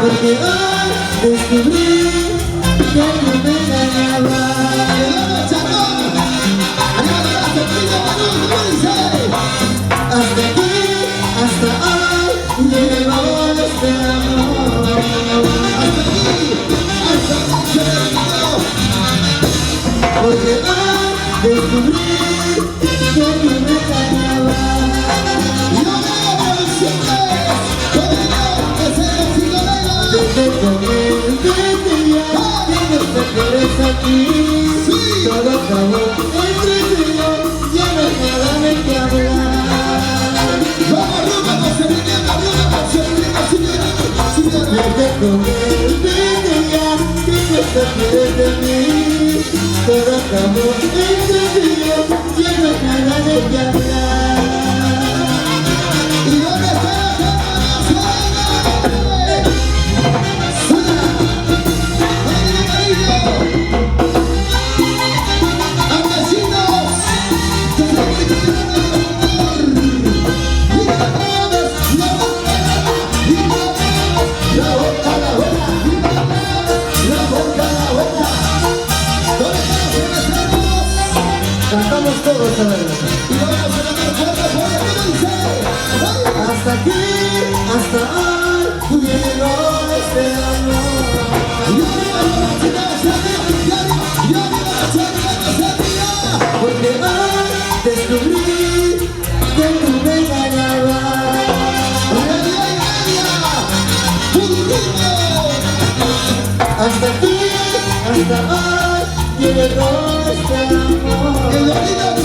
Porque hoy descubrí que no me engañabas. Hasta aquí, hasta hoy, llegó este amor. Hasta aquí, porque hoy descubrí que no me engañabas. Desde con él, desde ya, tienes que querer aquí. Todo acabó entre tú y yo, ya no hay nada de qué hablar. Desde con él, desde ya, tienes que querer de mí. Todo acabó entre tú y yo, ya no hay nada de qué hablar. ¿Y dónde está? Cantamos todos a ver. Y vamos a cantar hasta aquí, hasta hoy, llegó este amor. Porque hoy descubrí que tú me engañabas. Hasta aquí, hasta hoy, llegó este amor.